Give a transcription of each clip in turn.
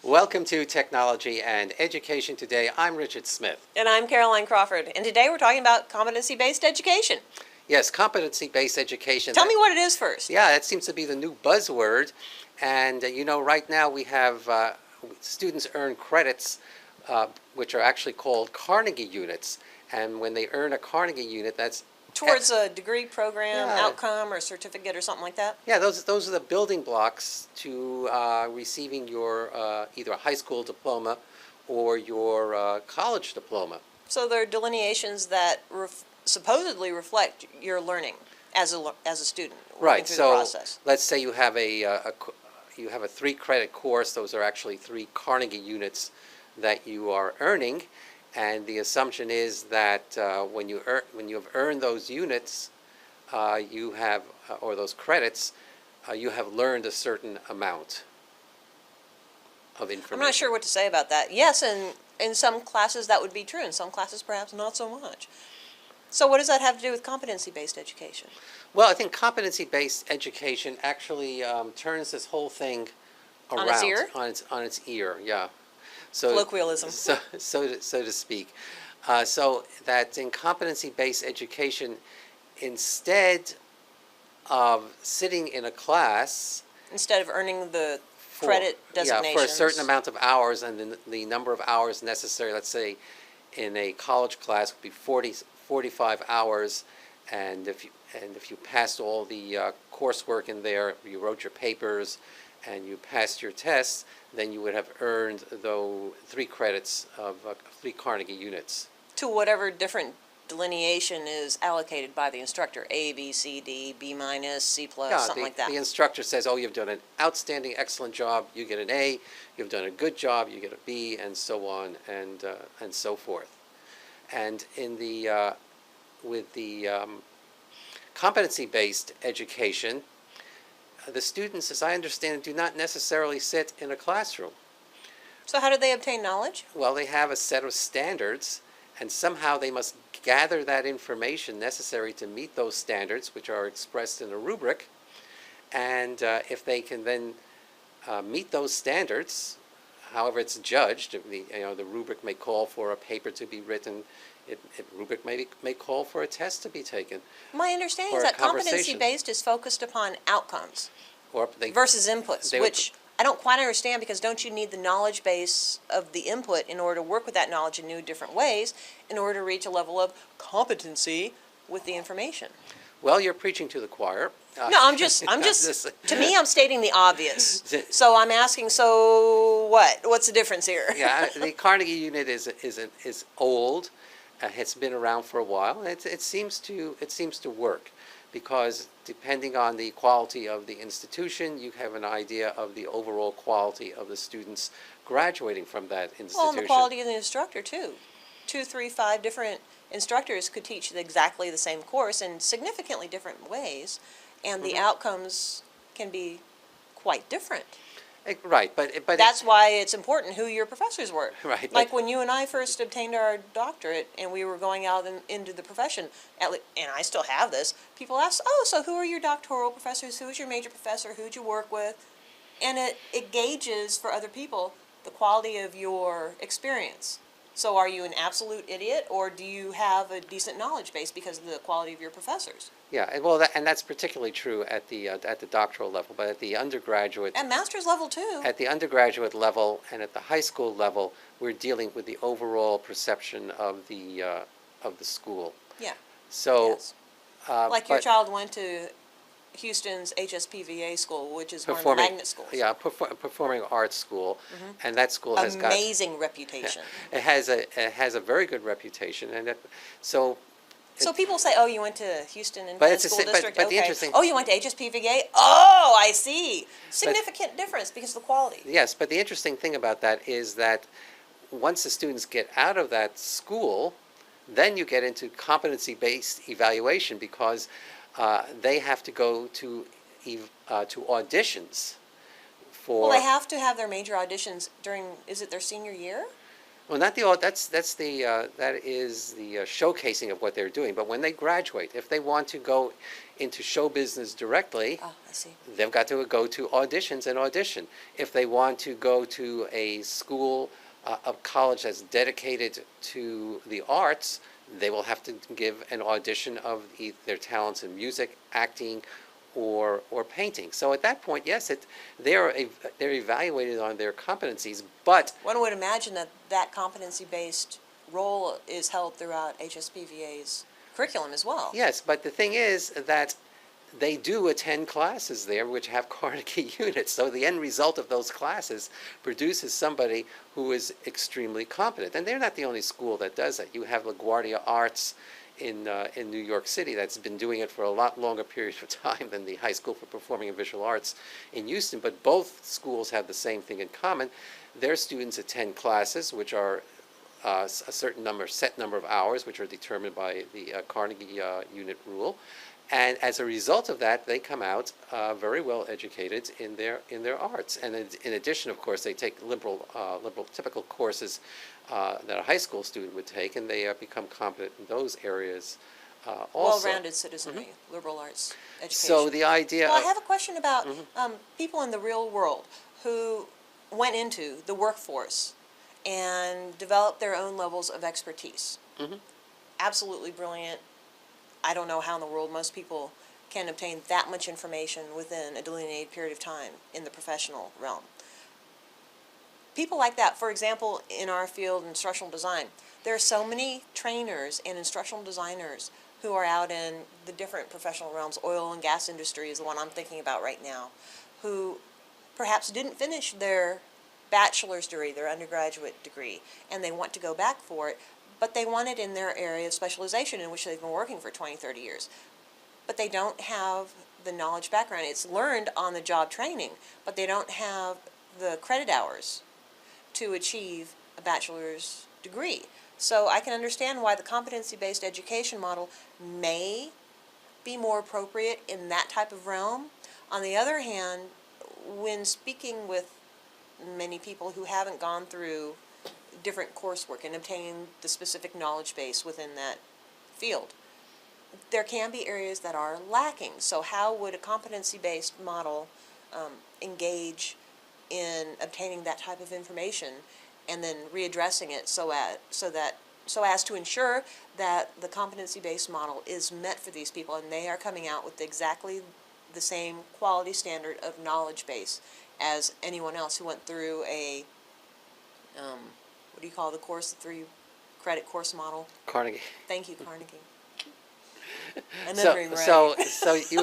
Welcome to Technology and Education Today. I'm Richard Smith. And I'm Caroline Crawford. And today we're talking about competency-based education. Yes, competency-based education. Tell me what it is first. Yeah, that seems to be the new buzzword. And right now we have students earn credits, which are actually called Carnegie units. And when they earn a Carnegie unit, that's towards a degree program, outcome, or certificate, or something like that? Yeah, those are the building blocks to receiving your either a high school diploma or your college diploma. So they're delineations that supposedly reflect your learning as a student, Right. through So the process. let's say you have a 3-credit course. Those are actually 3 Carnegie units that you are earning. And the assumption is that when you have earned those units, you have or those credits, you have learned a certain amount of information. I'm not sure what to say about that. Yes, and in some classes that would be true. In some classes, perhaps not so much. So what does that have to do with competency-based education? Well, I think competency-based education actually turns this whole thing around. On its ear? On its ear, yeah. So, colloquialism. So to speak. So that in competency-based education, instead of sitting in a class, instead of earning the credit designations. Yeah, for a certain amount of hours, and the number of hours necessary, let's say in a college class would be 45 hours, and if you passed all the coursework in there, you wrote your papers, and you passed your tests, then you would have earned 3 credits of 3 Carnegie units. To whatever different delineation is allocated by the instructor, A, B, C, D, B minus, C plus, something like that. The instructor says, oh, you've done an outstanding, excellent job, you get an A, you've done a good job, you get a B, and so on, and so forth. And with the competency-based education, the students, as I understand it, do not necessarily sit in a classroom. So how do they obtain knowledge? Well, they have a set of standards, and somehow they must gather that information necessary to meet those standards, which are expressed in a rubric. And if they can then meet those standards, however it's judged, the rubric may call for a paper to be written. Rubric may call for a test to be taken. My understanding is that competency-based is focused upon outcomes versus inputs, which I don't quite understand, because don't you need the knowledge base of the input in order to work with that knowledge in new different ways in order to reach a level of competency with the information? Well, you're preaching to the choir. No, I'm just, to me, I'm stating the obvious. So I'm asking, so what? What's the difference here? Yeah, the Carnegie unit is old. It's been around for a while, and it seems to work, because depending on the quality of the institution, you have an idea of the overall quality of the students graduating from that institution. Well, and the quality of the instructor too. 2, 3, 5 different instructors could teach exactly the same course in significantly different ways, and the outcomes can be quite different. Right, but that's why it's important who your professors were. Right. Like when you and I first obtained our doctorate and we were going out into the profession, and I still have this, people ask, oh, so who are your doctoral professors? Who's your major professor? Who'd you work with? And it gauges for other people the quality of your experience. So are you an absolute idiot, or do you have a decent knowledge base because of the quality of your professors? Yeah, and that's particularly true at the doctoral level, but at the undergraduate and master's level too. At the undergraduate level and at the high school level, we're dealing with the overall perception of the school. Yeah. So, yes. Like your child went to Houston's HSPVA school, which is one of the magnet schools. Yeah, performing arts school, and that school has got amazing reputation. It has a very good reputation, and so people say, oh, you went to Houston Independent School District. But okay. the interesting. Oh, you went to HSPVA. Oh, I see. Significant difference because of the quality. Yes, but the interesting thing about that is that once the students get out of that school, then you get into competency-based evaluation, because they have to go to auditions for. Well, they have to have their major auditions during. Is it their senior year? Well, not the that is the showcasing of what they're doing. But when they graduate, if they want to go into show business directly, Oh, I see. they've got to go to auditions and audition. If they want to go to a school, a college that's dedicated to the arts, they will have to give an audition of their talents in music, acting, or painting. So at that point, yes, they're evaluated on their competencies, but One would imagine that that competency-based role is held throughout HSPVA's curriculum as well. yes, but the thing is that they do attend classes there which have Carnegie units. So the end result of those classes produces somebody who is extremely competent. And they're not the only school that does that. You have LaGuardia Arts in New York City that's been doing it for a lot longer period of time than the High School for Performing and Visual Arts in Houston. But both schools have the same thing in common. Their students attend classes which are a certain set number of hours, which are determined by the Carnegie unit rule. And as a result of that, they come out very well educated in their arts. And in addition, of course, they take liberal typical courses that a high school student would take, and they become competent in those areas also. Well-rounded citizenry, liberal arts education. So the idea. Well, I have a question about people in the real world who went into the workforce and developed their own levels of expertise. Absolutely brilliant. I don't know how in the world most people can obtain that much information within a delineated period of time in the professional realm. People like that, for example, in our field, instructional design, there are so many trainers and instructional designers who are out in the different professional realms. Oil and gas industry is the one I'm thinking about right now, who perhaps didn't finish their bachelor's degree, their undergraduate degree, and they want to go back for it, but they want it in their area of specialization in which they've been working for 20, 30 years. But they don't have the knowledge background. It's learned on the job training, but they don't have the credit hours to achieve a bachelor's degree. So I can understand why the competency-based education model may be more appropriate in that type of realm. On the other hand, when speaking with many people who haven't gone through different coursework and obtaining the specific knowledge base within that field, there can be areas that are lacking. So how would a competency-based model engage in obtaining that type of information and then readdressing it so as to ensure that the competency-based model is met for these people and they are coming out with exactly the same quality standard of knowledge base as anyone else who went through a what do you call the course, the 3-credit course model? Carnegie. Thank you, Carnegie. So you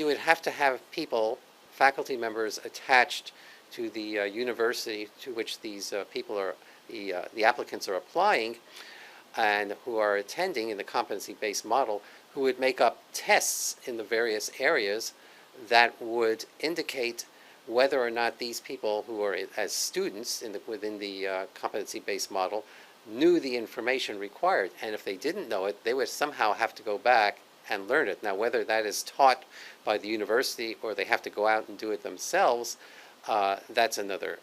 would have to have people, faculty members, attached to the university to which these people are, the applicants are applying, and who are attending in the competency-based model, who would make up tests in the various areas that would indicate whether or not these people who are as students within the competency-based model knew the information required. And if they didn't know it, they would somehow have to go back and learn it. Now, whether that is taught by the university or they have to go out and do it themselves, that's another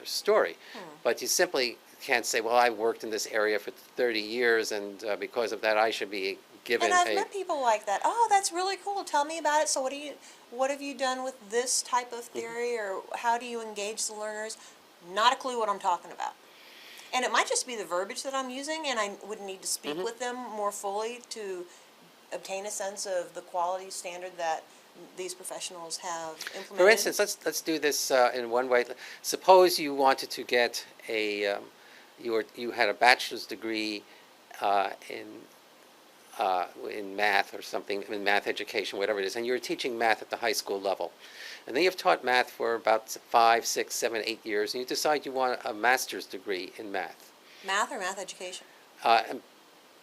story. But you simply can't say, well, I worked in this area for 30 years, and because of that, I should be given and I've met people like that. Oh, that's really cool. Tell me about it. So what have you done with this type of theory, or how do you engage the learners? Not a clue what I'm talking about. And it might just be the verbiage that I'm using, and I would need to speak with them more fully to obtain a sense of the quality standard that these professionals have implemented. For instance, let's do this in one way. Suppose you wanted to get you had a bachelor's degree in math or something, in math education, whatever it is, and you're teaching math at the high school level. And then you've taught math for about 5, 6, 7, 8 years, and you decide you want a master's degree in math. Math or math education?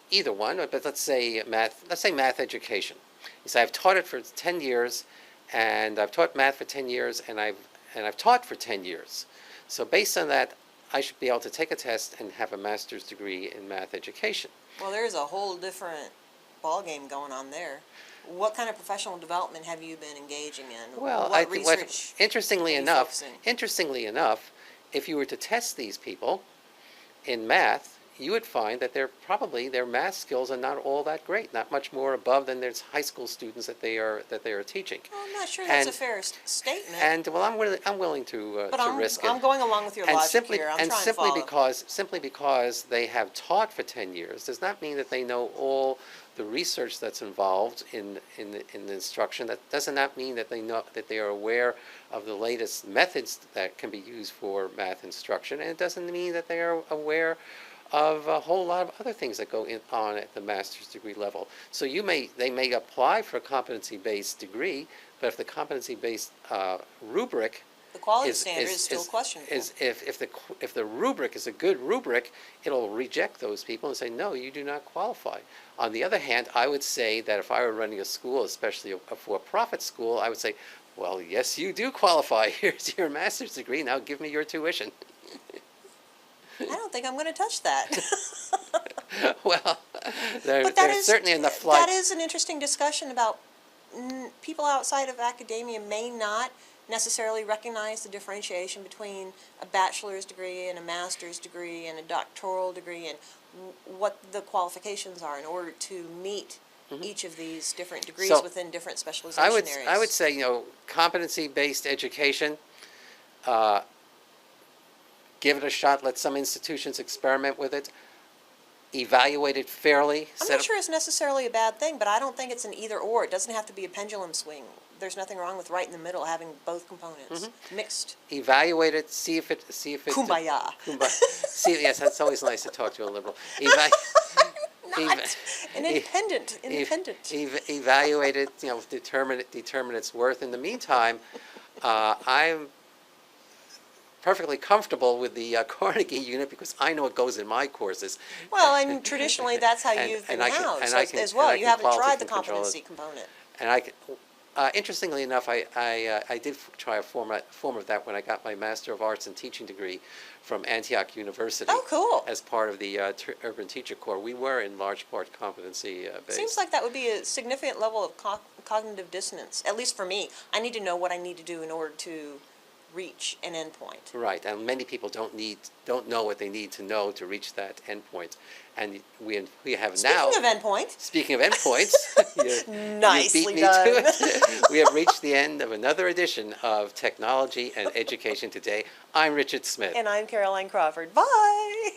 Either one, but let's say math education. You say, I've taught it for 10 years, and I've taught math for 10 years, and I've taught for 10 years. So based on that, I should be able to take a test and have a master's degree in math education. Well, there's a whole different ballgame going on there. What kind of professional development have you been engaging in? Well, interestingly enough, if you were to test these people in math, you would find that their math skills are not all that great, not much more above than their high school students that they are teaching. Well, I'm not sure that's a And fair statement. and well, I'm willing to but risk it. I'm going along with your And logic simply here. I'm and trying to simply follow. because they have taught for 10 years does not mean that they know all the research that's involved in the instruction. That does not mean that they are aware of the latest methods that can be used for math instruction, and it doesn't mean that they are aware of a whole lot of other things that go on at the master's degree level. So they may apply for a competency-based degree, but if the competency-based rubric The quality standard is still questionable. if the rubric is a good rubric, it'll reject those people and say, no, you do not qualify. On the other hand, I would say that if I were running a school, especially a for-profit school, I would say, well, yes, you do qualify. Here's your master's degree. Now give me your tuition. I don't think I'm going to touch that. Well, But there's certainly enough flight. that is an interesting discussion about people outside of academia may not necessarily recognize the differentiation between a bachelor's degree and a master's degree and a doctoral degree and what the qualifications are in order to meet each of these different degrees So, within different specialization areas. I would say, competency-based education, give it a shot, let some institutions experiment with it, evaluate it fairly. I'm not sure it's necessarily a bad thing, but I don't think it's an either or. It doesn't have to be a pendulum swing. There's nothing wrong with right in the middle having both components mixed. Evaluate it, see if it. Kumbaya. See, yes, that's always nice to talk to a liberal. Not an independent. Evaluate it, determine its worth. In the meantime, I'm perfectly comfortable with the Carnegie unit because I know it goes in my courses. Well, and traditionally that's how And- you've and been I can- housed and I can- as well. and I You can haven't quality tried the control it. competency component. And interestingly enough, I did try a form of that when I got my Master of Arts in Teaching degree from Antioch University. Oh, cool. As part of the Urban Teacher Corps. We were in large part competency based. Seems like that would be a significant level of cognitive dissonance, at least for me. I need to know what I need to do in order to reach an endpoint. Right, and many people don't know what they need to know to reach that endpoint. And we have now. Speaking of endpoint. Speaking of endpoints, you Nicely beat me done. to it. We have reached the end of another edition of Technology and Education Today. I'm Richard Smith. And I'm Caroline Crawford. Bye.